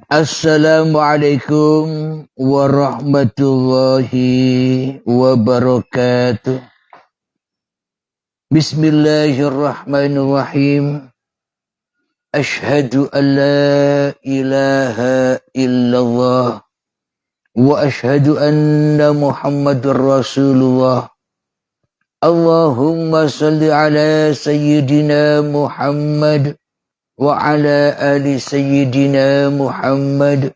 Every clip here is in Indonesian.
Assalamualaikum warahmatullahi wabarakatuh. Bismillahirrahmanirrahim. Ashhadu an la ilaha illallah wa ashhadu anna Muhammadur Rasulullah. Allahumma salli ala sayyidina Muhammad wa ala ali sayyidina Muhammad.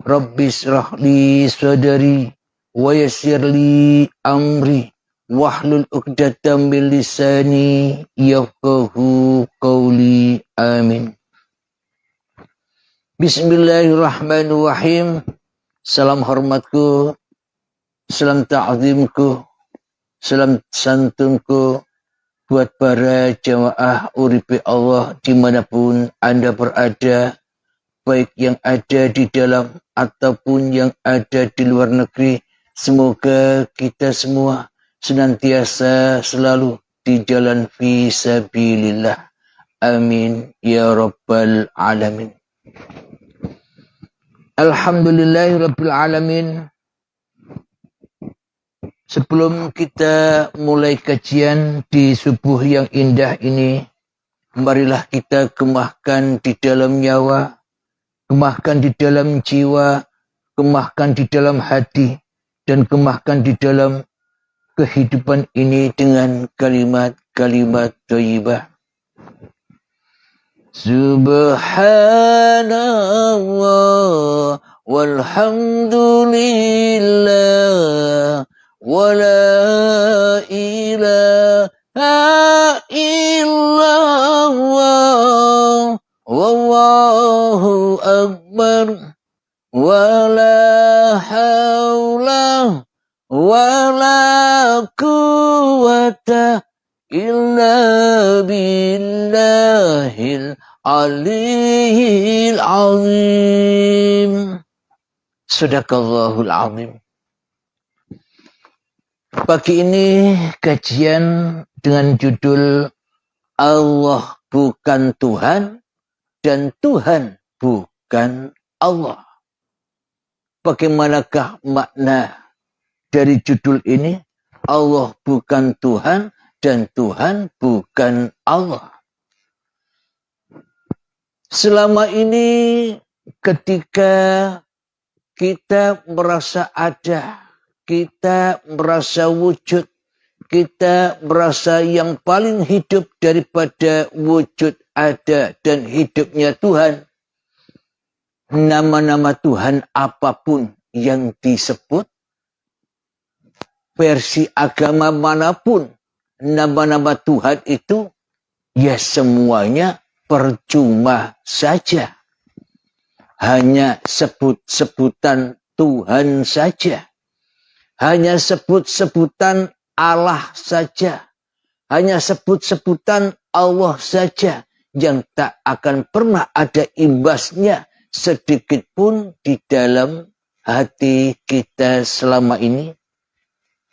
Rabbi israh li sadri wa yassir li amri wahlul 'uqdatam min lisani yafqahu qawli. Amin. Bismillahirrahmanirrahim. Salam hormatku, salam ta'zimku, salam santunku buat para jamaah uripi Allah dimanapun Anda berada, baik yang ada di dalam ataupun yang ada di luar negeri. Semoga kita semua senantiasa selalu di jalan fisabilillah. Amin ya rabbal alamin. Alhamdulillahirabbil alamin. Sebelum kita mulai kajian di subuh yang indah ini, marilah kita kemahkan di dalam nyawa, kemahkan di dalam jiwa, kemahkan di dalam hati, dan kemahkan di dalam kehidupan ini dengan kalimat-kalimat thayyibah. Subhanallah walhamdulillah wa la ilaha illallah wallahu akbar wa la hawla wa la quwwata illa billahil aliyyil azim. Sadaqallahul azim. Pagi ini kajian dengan judul Allah bukan Tuhan dan Tuhan bukan Allah. Bagaimanakah makna dari judul ini? Allah bukan Tuhan dan Tuhan bukan Allah. Selama ini ketika kita merasa ada, kita merasa wujud, kita merasa yang paling hidup daripada wujud ada dan hidupnya Tuhan. Nama-nama Tuhan apapun yang disebut, versi agama manapun, nama-nama Tuhan itu, ya semuanya percuma saja. Hanya sebut-sebutan Tuhan saja. Hanya sebut-sebutan Allah saja. Hanya sebut-sebutan Allah saja yang tak akan pernah ada imbasnya sedikit pun di dalam hati kita selama ini.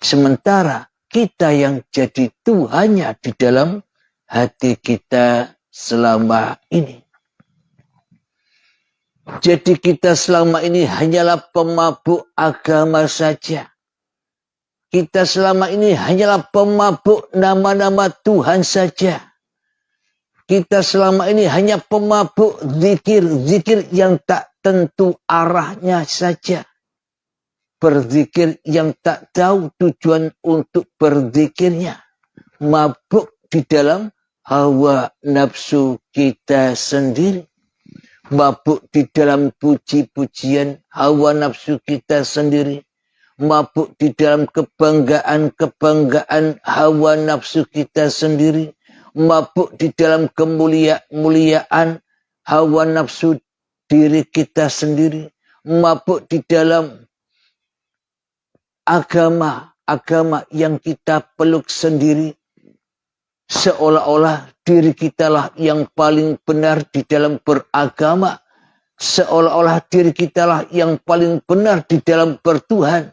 Sementara kita yang jadi Tuhannya di dalam hati kita selama ini. Jadi kita selama ini hanyalah pemabuk agama saja. Kita selama ini hanyalah pemabuk nama-nama Tuhan saja. Kita selama ini hanya pemabuk zikir-zikir yang tak tentu arahnya saja. Berzikir yang tak tahu tujuan untuk berzikirnya. Mabuk di dalam hawa nafsu kita sendiri. Mabuk di dalam puji-pujian hawa nafsu kita sendiri. Mabuk di dalam kebanggaan-kebanggaan hawa nafsu kita sendiri. Mabuk di dalam kemuliaan hawa nafsu diri kita sendiri. Mabuk di dalam agama yang kita peluk sendiri. Seolah-olah diri kitalah yang paling benar di dalam beragama. Seolah-olah diri kitalah yang paling benar di dalam bertuhan.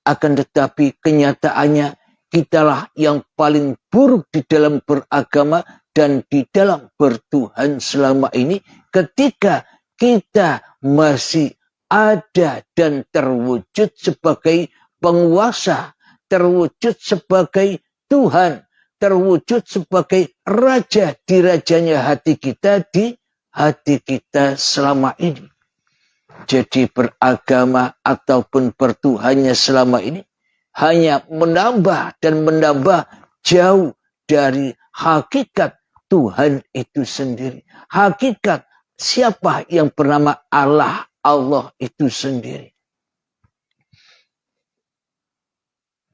Akan tetapi kenyataannya kitalah yang paling buruk di dalam beragama dan di dalam bertuhan selama ini, ketika kita masih ada dan terwujud sebagai penguasa, terwujud sebagai Tuhan, terwujud sebagai Raja di rajanya hati kita, di hati kita selama ini. Jadi beragama ataupun bertuhannya selama ini hanya menambah dan menambah jauh dari hakikat Tuhan itu sendiri. Hakikat siapa yang bernama Allah, Allah itu sendiri.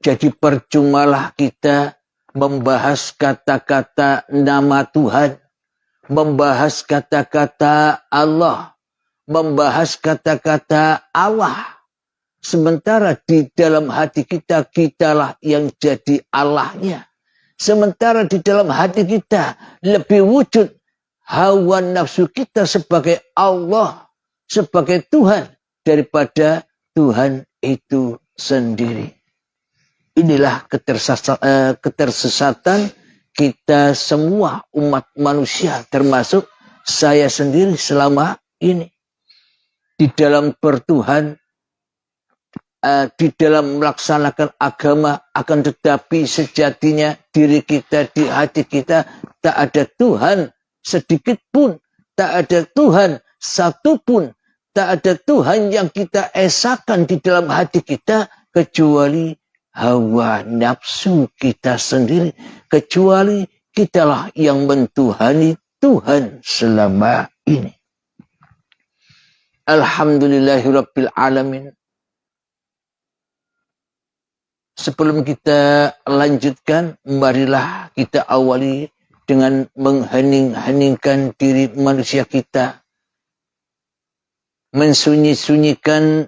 Jadi percumalah kita membahas kata-kata nama Tuhan, membahas kata-kata Allah, membahas kata-kata Allah. Sementara di dalam hati kita, kitalah yang jadi Allahnya. Sementara di dalam hati kita lebih wujud hawa nafsu kita sebagai Allah, sebagai Tuhan daripada Tuhan itu sendiri. Inilah ketersesatan kita semua umat manusia, termasuk saya sendiri selama ini. Di dalam bertuhan, di dalam melaksanakan agama, akan tetapi sejatinya diri kita, di hati kita tak ada Tuhan sedikit pun, tak ada Tuhan satu pun, tak ada Tuhan yang kita esakan di dalam hati kita kecuali hawa nafsu kita sendiri, kecuali kitalah yang mentuhani Tuhan selama ini. Alhamdulillahirabbil alamin. Sebelum kita lanjutkan, marilah kita awali dengan menghening-heningkan diri manusia kita. Mensunyi-sunyikan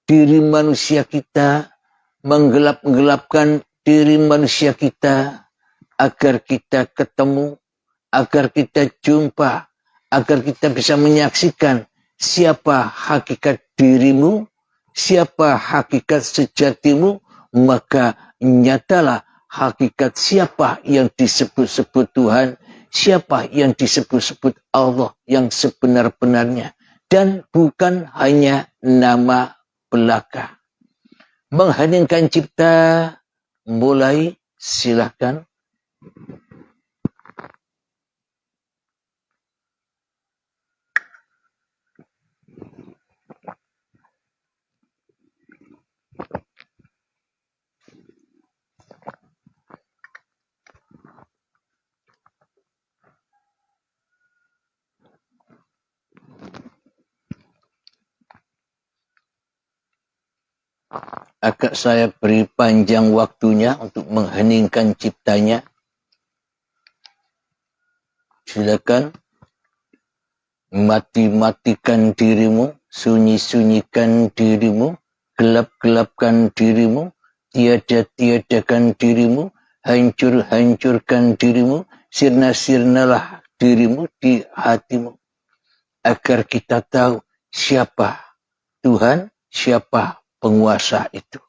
diri manusia kita, menggelap-gelapkan diri manusia kita, agar kita ketemu, agar kita jumpa, agar kita bisa menyaksikan siapa hakikat dirimu, siapa hakikat sejatimu, maka nyatalah hakikat siapa yang disebut-sebut Tuhan, siapa yang disebut-sebut Allah yang sebenar-benarnya, dan bukan hanya nama belaka. Mengheningkan cipta, mulai, silakan. Agak saya beri panjang waktunya untuk mengheningkan ciptanya. Silakan mati-matikan dirimu, sunyi-sunyikan dirimu, gelap-gelapkan dirimu, tiada-tiadakan dirimu, hancur-hancurkan dirimu, sirna-sirnalah dirimu di hatimu. Agar kita tahu siapa Tuhan, siapa penguasa itu.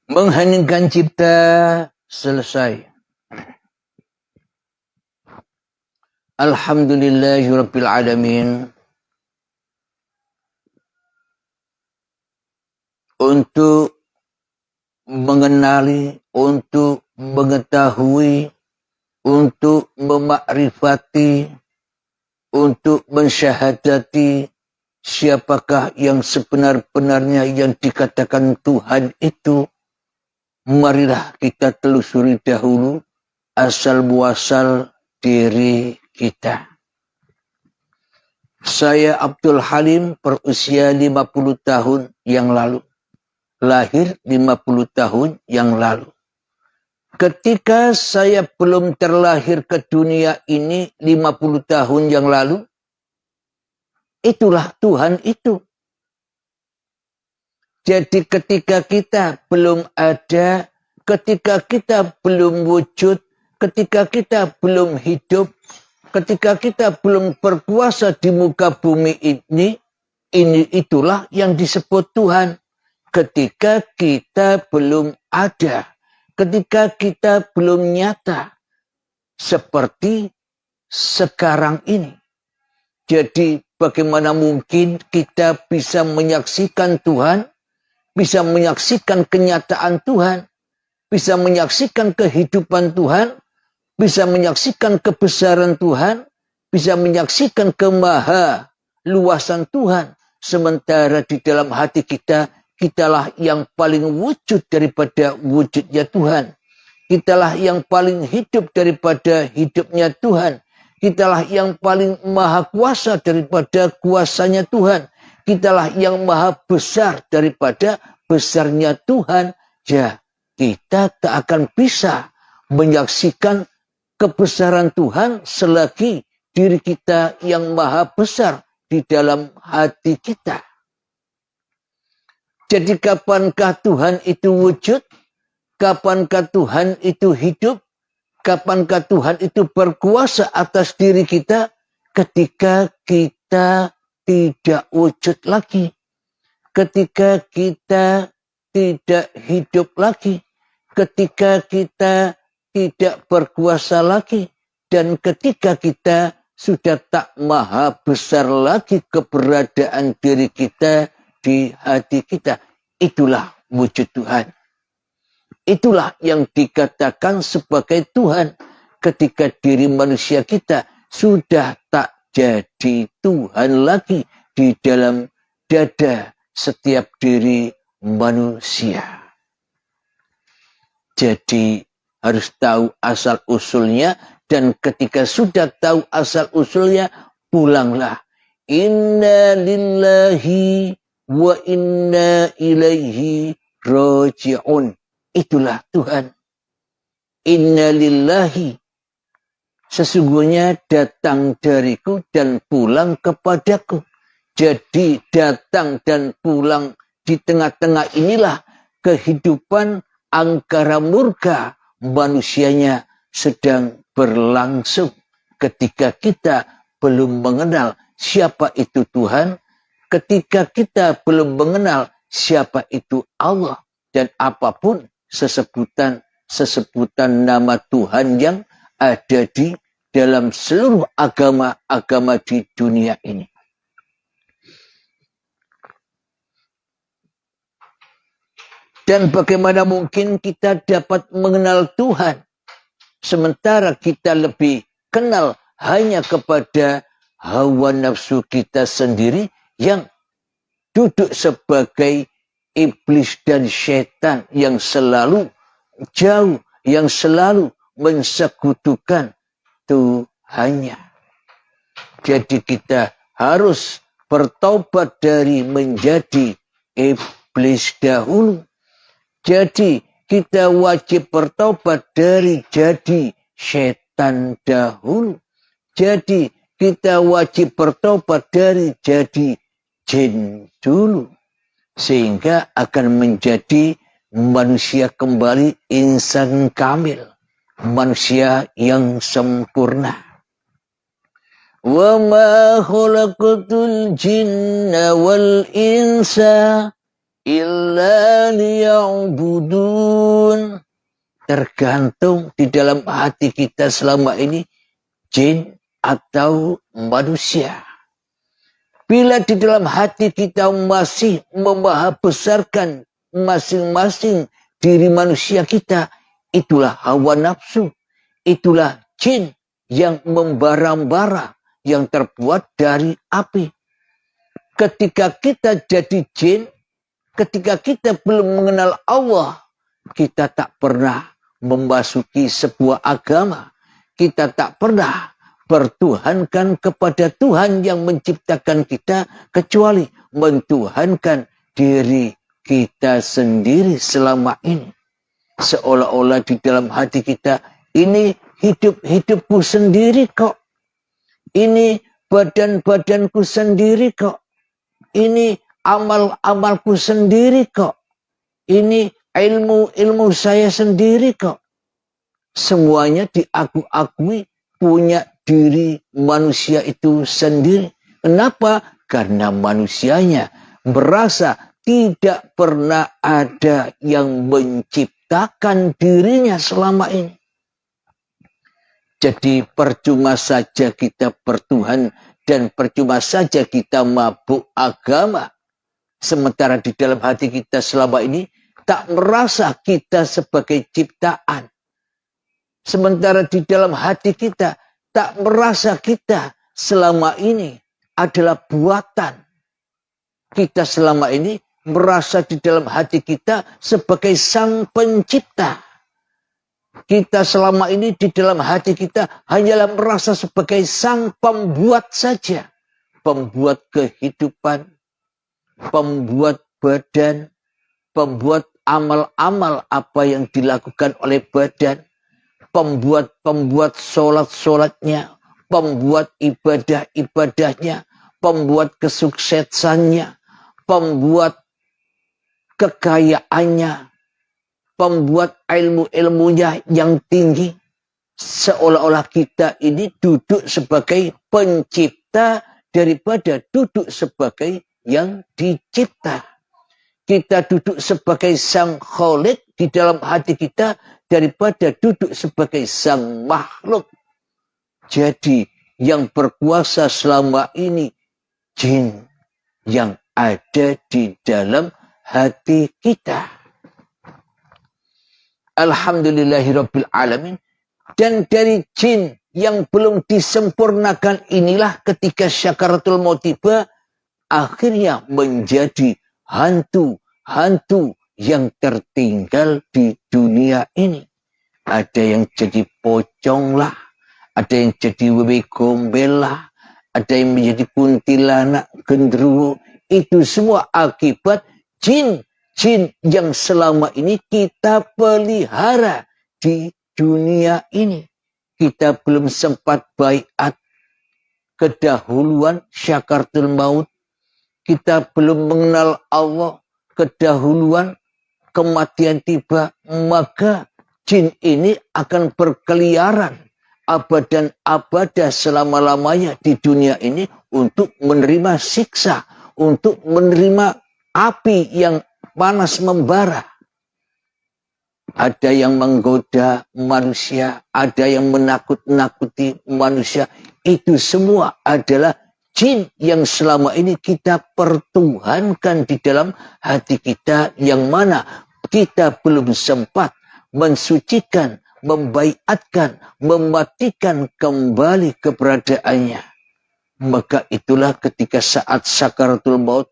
Mengheningkan cipta selesai. Alhamdulillahirabbil alamin. Untuk mengenali, untuk mengetahui, untuk memakrifati, untuk mensyahadati siapakah yang sebenar-benarnya yang dikatakan Tuhan itu, marilah kita telusuri dahulu asal muasal diri kita. Saya Abdul Halim berusia 50 tahun yang lalu. Lahir 50 tahun yang lalu. Ketika saya belum terlahir ke dunia ini 50 tahun yang lalu, itulah Tuhan itu. Jadi ketika kita belum ada, ketika kita belum wujud, ketika kita belum hidup, ketika kita belum berkuasa di muka bumi ini itulah yang disebut Tuhan. Ketika kita belum ada, ketika kita belum nyata, seperti sekarang ini. Jadi bagaimana mungkin kita bisa menyaksikan Tuhan, bisa menyaksikan kenyataan Tuhan, bisa menyaksikan kehidupan Tuhan, bisa menyaksikan kebesaran Tuhan, bisa menyaksikan kemaha luasan Tuhan. Sementara di dalam hati kita, kitalah yang paling wujud daripada wujudnya Tuhan. Kitalah yang paling hidup daripada hidupnya Tuhan. Kitalah yang paling maha kuasa daripada kuasanya Tuhan. Kitalah yang maha besar daripada besarnya Tuhan. Ya, kita tak akan bisa menyaksikan kebesaran Tuhan selagi diri kita yang maha besar di dalam hati kita. Jadi kapankah Tuhan itu wujud? Kapankah Tuhan itu hidup? Kapankah Tuhan itu berkuasa atas diri kita? Ketika kita tidak wujud lagi. Ketika kita tidak hidup lagi. Ketika kita tidak berkuasa lagi. Dan ketika kita sudah tak maha besar lagi keberadaan diri kita di hati kita. Itulah wujud Tuhan. Itulah yang dikatakan sebagai Tuhan ketika diri manusia kita sudah tak jadi Tuhan lagi di dalam dada setiap diri manusia. Jadi harus tahu asal usulnya, dan ketika sudah tahu asal usulnya, pulanglah. Inna lillahi wa inna ilaihi raji'un. Itulah Tuhan. Inna lillahi. Sesungguhnya datang dariku dan pulang kepadaku. Jadi datang dan pulang di tengah-tengah inilah kehidupan angkara murka manusianya sedang berlangsung. Ketika kita belum mengenal siapa itu Tuhan, ketika kita belum mengenal siapa itu Allah, dan apapun sesebutan nama Tuhan yang ada di dalam seluruh agama-agama di dunia ini. Dan bagaimana mungkin kita dapat mengenal Tuhan sementara kita lebih kenal hanya kepada hawa nafsu kita sendiri yang duduk sebagai iblis dan syaitan yang selalu jauh, yang selalu mensekutukan Tuhannya. Jadi kita harus bertaubat dari menjadi iblis dahulu. Jadi kita wajib bertaubat dari jadi syaitan dahulu. Jadi kita wajib bertaubat dari jadi jin dulu. Sehingga akan menjadi manusia kembali insan kamil. Manusia yang sempurna. Wa ma khalaqatul jinna wal insa illa liya'budun. Tergantung di dalam hati kita selama ini jin atau manusia. Bila di dalam hati kita masih memahabesarkan masing-masing diri manusia kita, itulah hawa nafsu, itulah jin yang membara-bara, yang terbuat dari api. Ketika kita jadi jin, ketika kita belum mengenal Allah, kita tak pernah memasuki sebuah agama. Kita tak pernah bertuhankan kepada Tuhan yang menciptakan kita kecuali mentuhankan diri kita sendiri selama ini. Seolah-olah di dalam hati kita, ini hidup-hidupku sendiri kok. Ini badan-badanku sendiri kok. Ini amal-amalku sendiri kok. Ini ilmu saya sendiri kok. Semuanya diakui punya diri manusia itu sendiri. Kenapa? Karena manusianya merasa tidak pernah ada yang menciptakan dirinya selama ini. Jadi percuma saja kita bertuhan dan percuma saja kita mabuk agama. Sementara di dalam hati kita selama ini tak merasa kita sebagai ciptaan. Sementara di dalam hati kita tak merasa kita selama ini adalah buatan. Kita selama ini merasa di dalam hati kita sebagai sang pencipta. Kita selama ini di dalam hati kita hanyalah merasa sebagai sang pembuat saja. Pembuat kehidupan, pembuat badan, pembuat amal-amal apa yang dilakukan oleh badan, pembuat solat-solatnya, pembuat ibadah-ibadahnya, pembuat kesuksesannya, pembuat kekayaannya, pembuat ilmu-ilmunya yang tinggi. Seolah-olah kita ini duduk sebagai pencipta daripada duduk sebagai yang dicipta. Kita duduk sebagai sang Khalik di dalam hati kita daripada duduk sebagai sang makhluk. Jadi yang berkuasa selama ini jin yang ada di dalam hati kita. Alhamdulillahirabbil alamin. Dan dari jin yang belum disempurnakan inilah ketika syakaratul maut tiba akhirnya menjadi hantu-hantu yang tertinggal di dunia ini. Ada yang jadi pocong lah, ada yang jadi wewe gombel lah, ada yang menjadi kuntilanak, genderuwo. Itu semua akibat jin yang selama ini kita pelihara di dunia ini. Kita belum sempat baiat kedahuluan syakaratul maut. Kita belum mengenal Allah kedahuluan kematian tiba. Maka jin ini akan berkeliaran abadan abadah selama-lamanya di dunia ini untuk menerima siksa, untuk menerima api yang panas membara. Ada yang menggoda manusia, ada yang menakut-nakuti manusia. Itu semua adalah jin yang selama ini kita pertuhankan di dalam hati kita, yang mana kita belum sempat mensucikan, membaiatkan, mematikan kembali keberadaannya. Maka itulah ketika saat sakaratul maut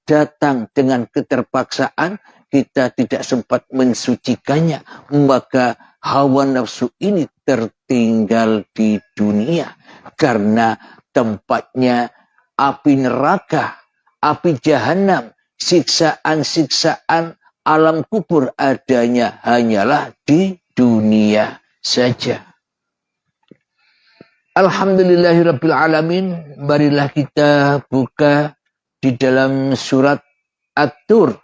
datang dengan keterpaksaan, kita tidak sempat mensucikannya, maka hawa nafsu ini tertinggal di dunia. Karena tempatnya api neraka, api jahanam, siksaan-siksaan alam kubur adanya hanyalah di dunia saja. Alhamdulillahirabbil alamin. Marilah kita buka di dalam surat At-Tur.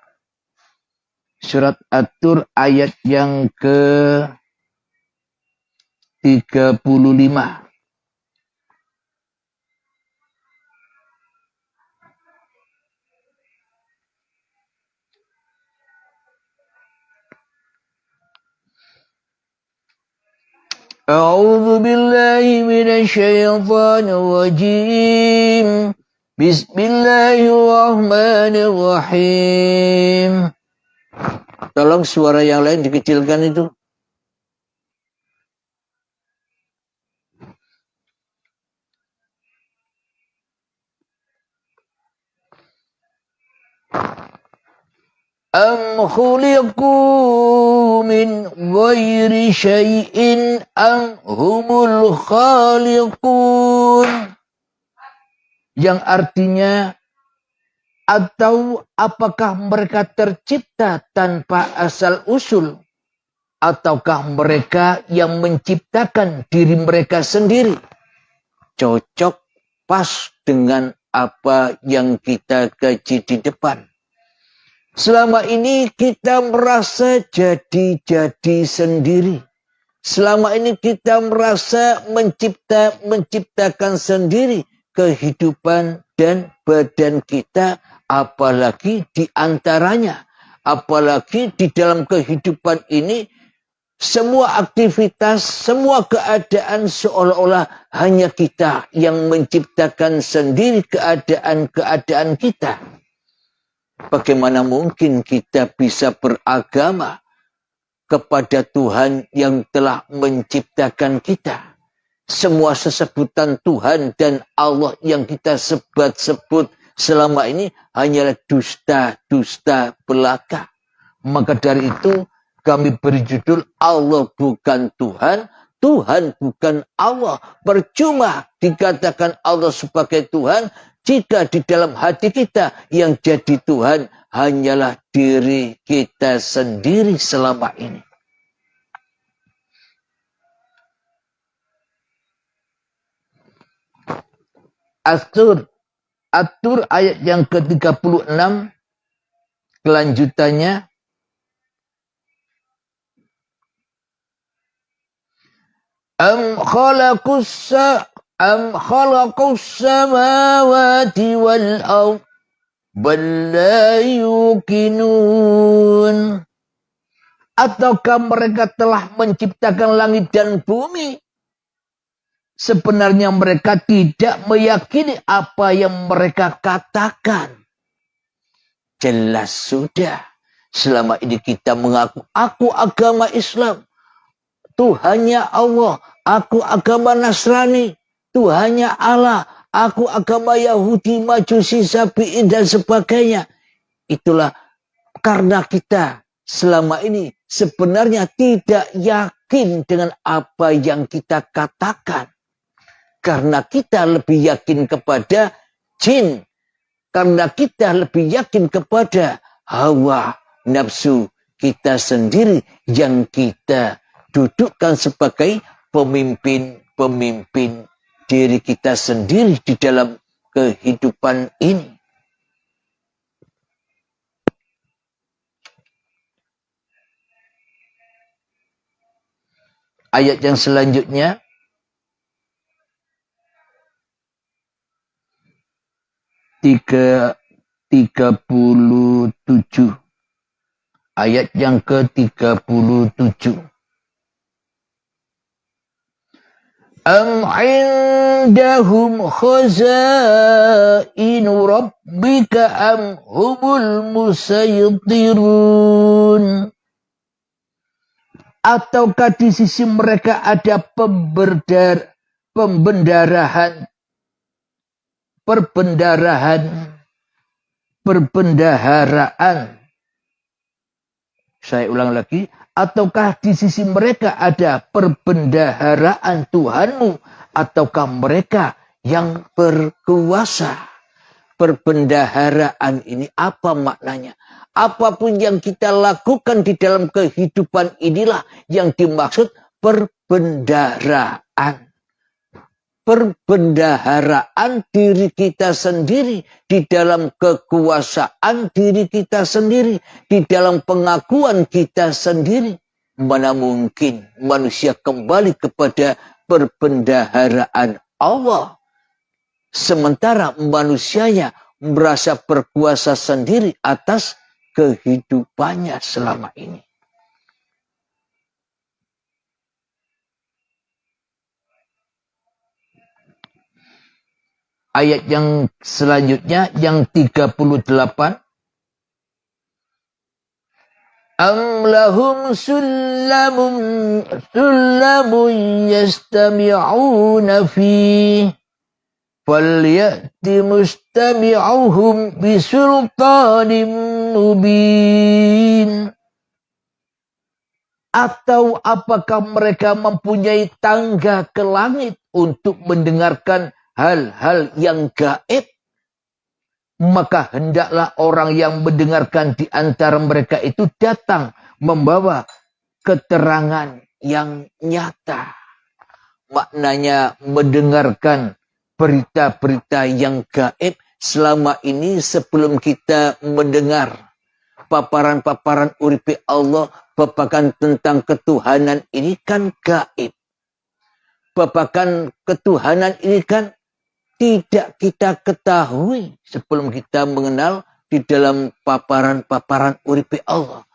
Surat At-Tur ayat yang ke-35. A'udzu billahi minasyaitonir rajim. Bismillahirrahmanirrahim. Tolong suara yang lain dikecilkan itu. Am khuliqu min ghairi syai'in am humul khaliqun. Yang artinya, atau apakah mereka tercipta tanpa asal usul? Ataukah mereka yang menciptakan diri mereka sendiri? Cocok pas dengan apa yang kita kaji di depan. Selama ini kita merasa jadi sendiri. Selama ini kita merasa menciptakan sendiri kehidupan dan badan kita, apalagi di antaranya. Apalagi di dalam kehidupan ini, semua aktivitas, semua keadaan seolah-olah hanya kita yang menciptakan sendiri keadaan-keadaan kita. Bagaimana mungkin kita bisa beragama kepada Tuhan yang telah menciptakan kita? Semua sesebutan Tuhan dan Allah yang kita sebut selama ini hanyalah dusta-dusta belaka. Maka dari itu kami beri judul Allah bukan Tuhan, Tuhan bukan Allah. Percuma dikatakan Allah sebagai Tuhan jika di dalam hati kita yang jadi Tuhan hanyalah diri kita sendiri selama ini. Atur ayat yang ke-36 kelanjutannya. Am khalaqus samawati wal ardh bal la yuqinun. Ataukah mereka telah menciptakan langit dan bumi? Sebenarnya mereka tidak meyakini apa yang mereka katakan. Jelas sudah. Selama ini kita mengaku, aku agama Islam. Tuhannya Allah. Aku agama Nasrani. Tuhannya Allah. Aku agama Yahudi, Majusi, Sabi'in dan sebagainya. Itulah karena kita selama ini sebenarnya tidak yakin dengan apa yang kita katakan. Karena kita lebih yakin kepada jin. Karena kita lebih yakin kepada hawa nafsu kita sendiri yang kita dudukkan sebagai pemimpin diri kita sendiri di dalam kehidupan ini. Ayat yang selanjutnya. Tiga 37. Ayat yang ke-37. Am indahum khazainu rabbika am humul musaytirun. Ataukah di sisi mereka ada perbendaharaan. Saya ulang lagi. Ataukah di sisi mereka ada perbendaharaan Tuhanmu? Ataukah mereka yang berkuasa? Perbendaharaan ini apa maknanya? Apapun yang kita lakukan di dalam kehidupan inilah yang dimaksud perbendaharaan. Perbendaharaan diri kita sendiri di dalam kekuasaan diri kita sendiri, di dalam pengakuan kita sendiri. Mana mungkin manusia kembali kepada perbendaharaan Allah, sementara manusianya merasa berkuasa sendiri atas kehidupannya selama ini. Ayat yang selanjutnya, yang 38. Am lahum sullamun yastami'una fi falyati mustami'uhum bisultanim mubin. Atau apakah mereka mempunyai tangga ke langit untuk mendengarkan hal-hal yang gaib? Maka hendaklah orang yang mendengarkan di antara mereka itu datang membawa keterangan yang nyata. Maknanya mendengarkan berita-berita yang gaib selama ini sebelum kita mendengar paparan-paparan uripe Allah, babakan tentang ketuhanan ini kan gaib. Babakan ketuhanan ini kan tidak kita ketahui sebelum kita mengenal di dalam paparan-paparan uripe Allah.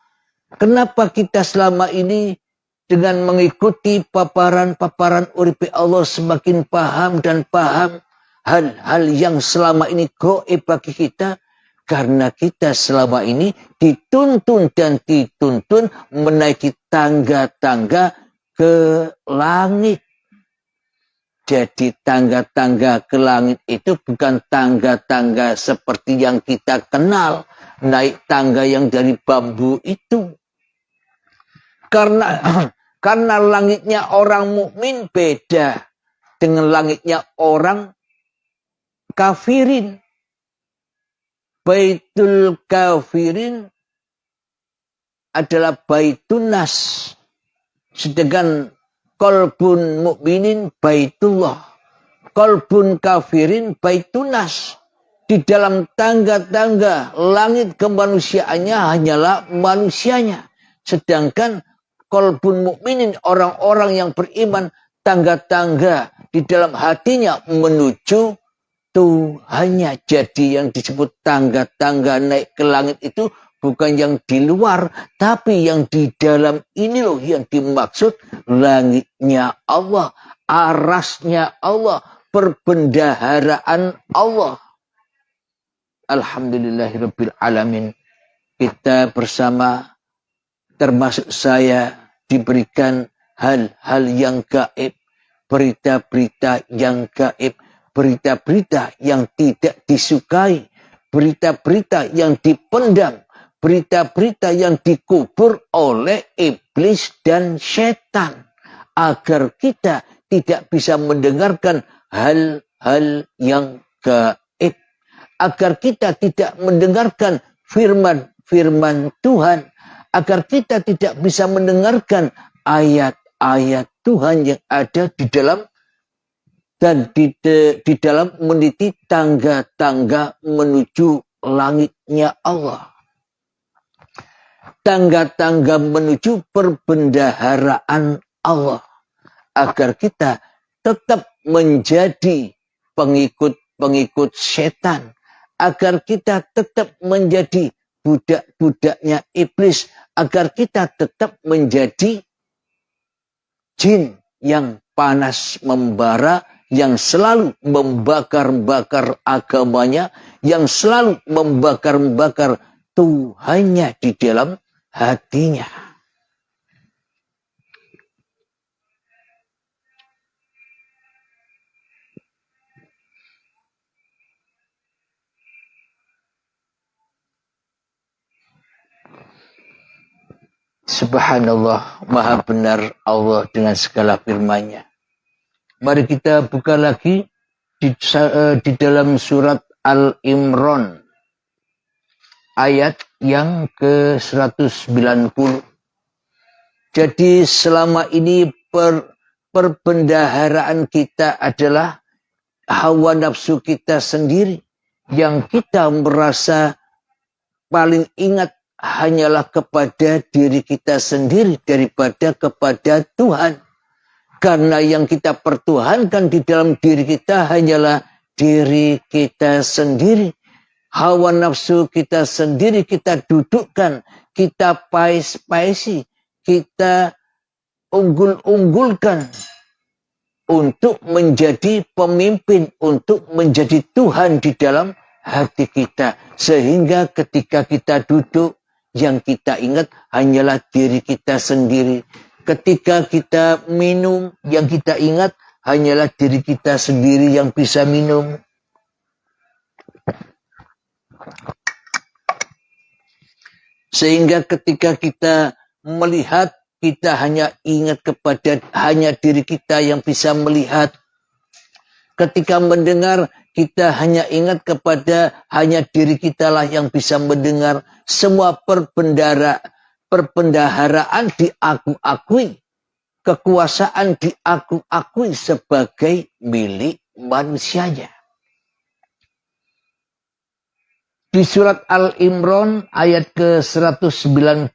Kenapa kita selama ini dengan mengikuti paparan-paparan uripe Allah semakin paham dan paham hal-hal yang selama ini gaib bagi kita? Karena kita selama ini dituntun dan dituntun menaiki tangga-tangga ke langit. Jadi tangga-tangga ke langit itu bukan tangga-tangga seperti yang kita kenal. Naik tangga yang dari bambu itu. Karena langitnya orang mukmin beda dengan langitnya orang kafirin. Baitul kafirin adalah baitun nas. Sedangkan qalbun mukminin baitullah. Qalbun kafirin baitun nas. Di dalam tangga-tangga langit kemanusiaannya hanyalah manusianya. Sedangkan qalbun mukminin orang-orang yang beriman tangga-tangga di dalam hatinya menuju Tuhannya. Jadi yang disebut tangga-tangga naik ke langit itu bukan yang di luar, tapi yang di dalam ini loh yang dimaksud langitnya Allah, arasnya Allah, perbendaharaan Allah. Alhamdulillahirabbil alamin. Kita bersama termasuk saya diberikan hal-hal yang gaib, berita-berita yang gaib, berita-berita yang tidak disukai, berita-berita yang dipendam, berita-berita yang dikubur oleh iblis dan setan. Agar kita tidak bisa mendengarkan hal-hal yang gaib. Agar kita tidak mendengarkan firman-firman Tuhan. Agar kita tidak bisa mendengarkan ayat-ayat Tuhan yang ada di dalam dan di dalam meniti tangga-tangga menuju langitnya Allah. Tangga-tangga menuju perbendaharaan Allah. Agar kita tetap menjadi pengikut-pengikut setan. Agar kita tetap menjadi budak-budaknya iblis. Agar kita tetap menjadi jin yang panas membara, yang selalu membakar-bakar agamanya, yang selalu membakar-bakar Tuhannya di dalam hatinya. Subhanallah, maha benar Allah dengan segala firman-Nya. Mari kita buka lagi di dalam surat Al-Imran ayat yang ke-190. Jadi selama ini perbendaharaan kita adalah hawa nafsu kita sendiri yang kita merasa paling ingat hanyalah kepada diri kita sendiri daripada kepada Tuhan. Karena yang kita pertuhankan di dalam diri kita hanyalah diri kita sendiri. Hawa nafsu kita sendiri kita dudukkan, kita pais-paisi, kita unggul-unggulkan untuk menjadi pemimpin, untuk menjadi Tuhan di dalam hati kita. Sehingga ketika kita duduk, yang kita ingat hanyalah diri kita sendiri. Ketika kita minum, yang kita ingat hanyalah diri kita sendiri yang bisa minum. Sehingga ketika kita melihat, kita hanya ingat kepada hanya diri kita yang bisa melihat. Ketika mendengar, kita hanya ingat kepada hanya diri kita lah yang bisa mendengar. Semua perbendaharaan diakui. Kekuasaan diakui sebagai milik manusianya. Di surat Al-Imran ayat ke-190.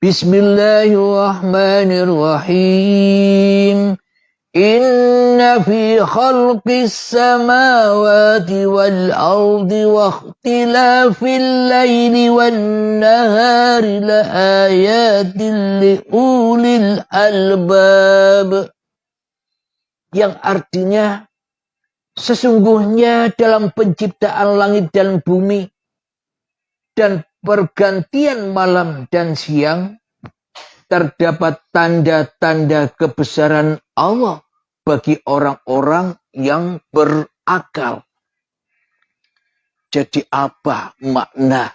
Bismillahirrahmanirrahim. Inna fi khalqis samawati wal ardi wa ikhtilafil laili wan nahari la ayatin li ulil albab. Yang artinya, sesungguhnya dalam penciptaan langit dan bumi dan pergantian malam dan siang, terdapat tanda-tanda kebesaran Allah bagi orang-orang yang berakal. Jadi apa makna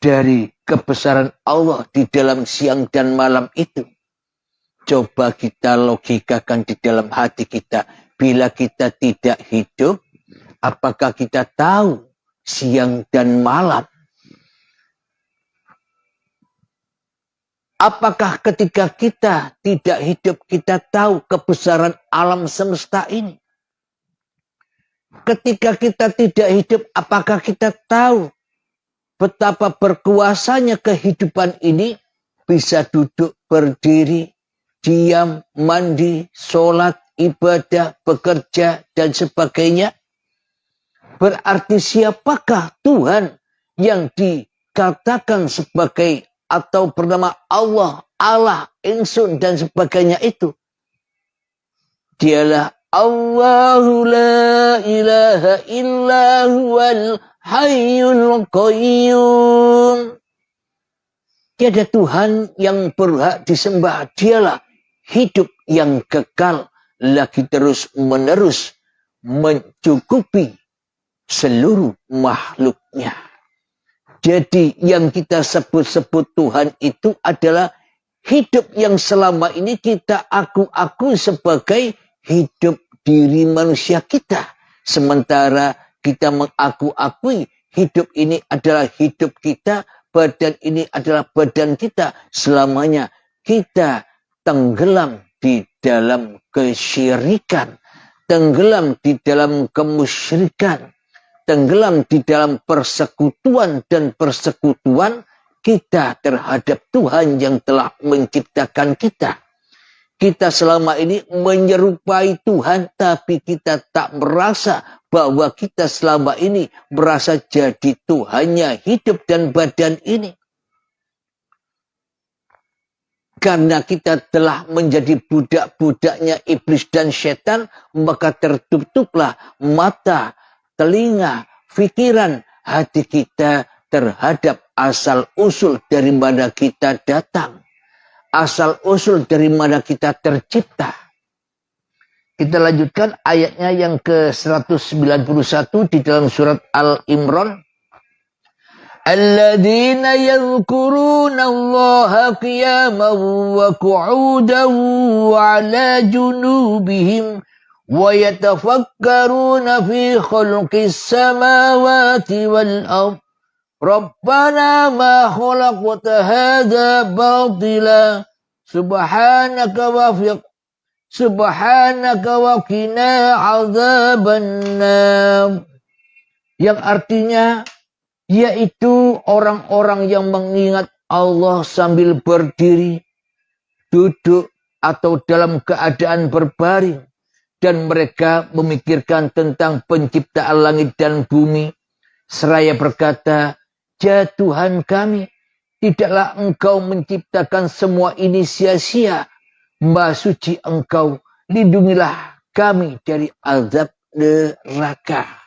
dari kebesaran Allah di dalam siang dan malam itu? Coba kita logikakan di dalam hati kita. Bila kita tidak hidup, apakah kita tahu siang dan malam? Apakah ketika kita tidak hidup, kita tahu kebesaran alam semesta ini? Ketika kita tidak hidup, apakah kita tahu betapa berkuasanya kehidupan ini? Bisa duduk, berdiri, diam, mandi, sholat, ibadah, bekerja, dan sebagainya. Berarti siapakah Tuhan yang dikatakan sebagai atau bernama Allah, Ingsun, dan sebagainya itu? Dialah Allahu la ilaha illa huwal hayyul qayyum. Tiada Tuhan yang berhak disembah. Dialah hidup yang kekal, lagi terus menerus mencukupi seluruh makhluknya. Jadi yang kita sebut-sebut Tuhan itu adalah hidup yang selama ini kita aku sebagai hidup diri manusia kita. Sementara kita mengaku-akui hidup ini adalah hidup kita, badan ini adalah badan kita. Selamanya kita tenggelam di dalam kesyirikan, tenggelam di dalam kemusyrikan, tenggelam di dalam persekutuan dan persekutuan kita terhadap Tuhan yang telah menciptakan kita. Kita selama ini menyerupai Tuhan, tapi kita tak merasa bahwa kita selama ini merasa jadi Tuhannya hidup dan badan ini. Karena kita telah menjadi budak-budaknya iblis dan setan, maka tertutuplah mata, telinga, pikiran, hati kita terhadap asal-usul dari mana kita datang. Asal-usul dari mana kita tercipta. Kita lanjutkan ayatnya yang ke-191 di dalam surat Al-Imran. Alladzina yadhkuruna Allaha qiyaman wa qu'udan wa 'ala junubihim wa yatafakkaruna fi khalqis samawati wal ardh. Rabbana ma khalaqta hadza batila subhanaka wa qina adzabannar. Yang artinya yaitu orang-orang yang mengingat Allah sambil berdiri, duduk, atau dalam keadaan berbaring, dan mereka memikirkan tentang penciptaan langit dan bumi, seraya berkata, "Ya Tuhan kami, tidaklah Engkau menciptakan semua ini sia-sia. Maha suci Engkau, lindungilah kami dari azab neraka."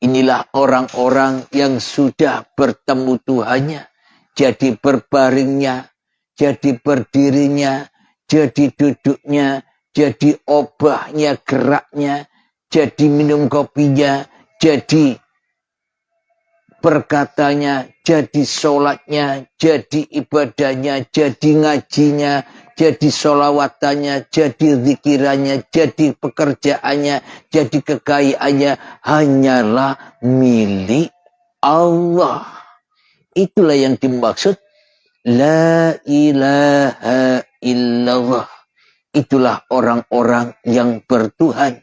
Inilah orang-orang yang sudah bertemu Tuhannya, jadi berbaringnya, jadi berdirinya, jadi duduknya, jadi obahnya, geraknya, jadi minum kopinya, jadi perkatanya, jadi sholatnya, jadi ibadahnya, jadi ngajinya, jadi sholawatannya, jadi zikirannya, jadi pekerjaannya, jadi kekayaannya, hanyalah milik Allah. Itulah yang dimaksud la ilaha illallah. Itulah orang-orang yang bertuhan.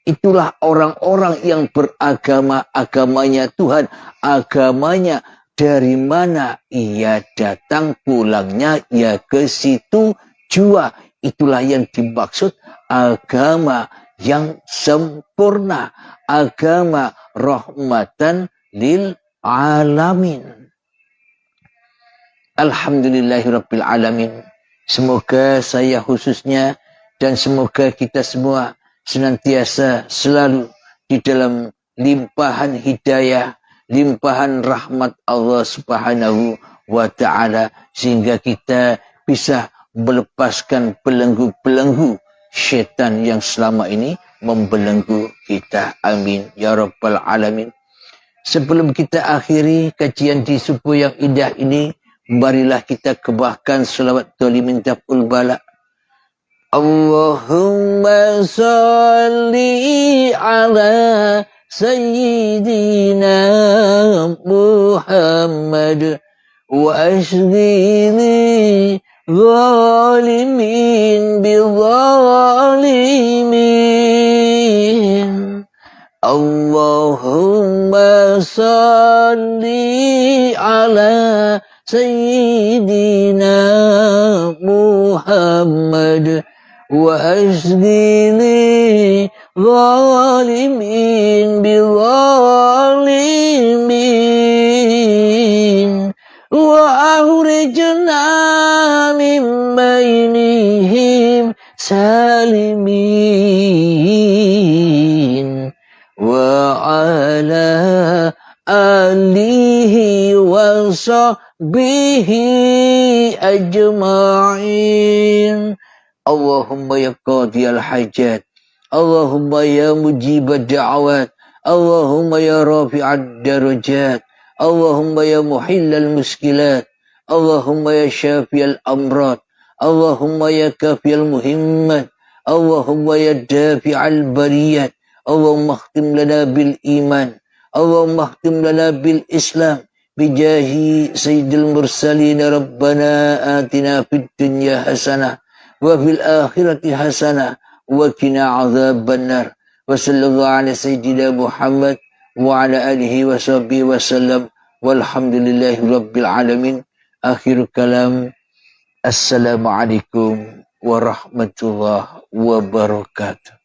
Itulah orang-orang yang beragama, agamanya Tuhan, agamanya dari mana ia datang, pulangnya ya ke situ jua. Itulah yang dimaksud agama yang sempurna, agama rahmatan lil alamin. Alhamdulillahirabbil alamin. Semoga saya khususnya dan semoga kita semua senantiasa selalu di dalam limpahan hidayah, limpahan rahmat Allah Subhanahu wa taala, sehingga kita bisa melepaskan belenggu-belenggu syaitan yang selama ini membelenggu kita. Amin ya rabbal alamin. Sebelum kita akhiri kajian di subuh yang indah ini, marilah kita kebahkan selawat dolimin daf'ul bala. Allahumma salli ala Sayyidina Muhammad wa ashghili zalimin bizalimin. Allahumma salli ala Sayyidina Muhammad wa ashghili zalimin bizalimin wa ahrijna min bainihim salimin wa ala alihi wa sahbihi ajma'in. Allahumma ya qadiyal hajat, Allahumma ya mujibad da'awat, Allahumma ya rafi'ad darajat, Allahumma ya muhillal muskilat, Allahumma ya syafiyal amrat, Allahumma ya kafiyal muhimmat, Allahumma ya dafi'al bariyat. Allahumma khtim lana bil iman, Allahumma khtim lana bil islam, bijahi sayyidil mursalin. Rabbana atina fid dunya hasanah wa fil akhirati hasanah wa qina adzabannar. Wa sallallahu ala sayyidina Muhammad wa ala alihi wa sahbihi wa sallam. Walhamdulillahi rabbil alamin. Akhir kalam. Assalamualaikum warahmatullahi wabarakatuh.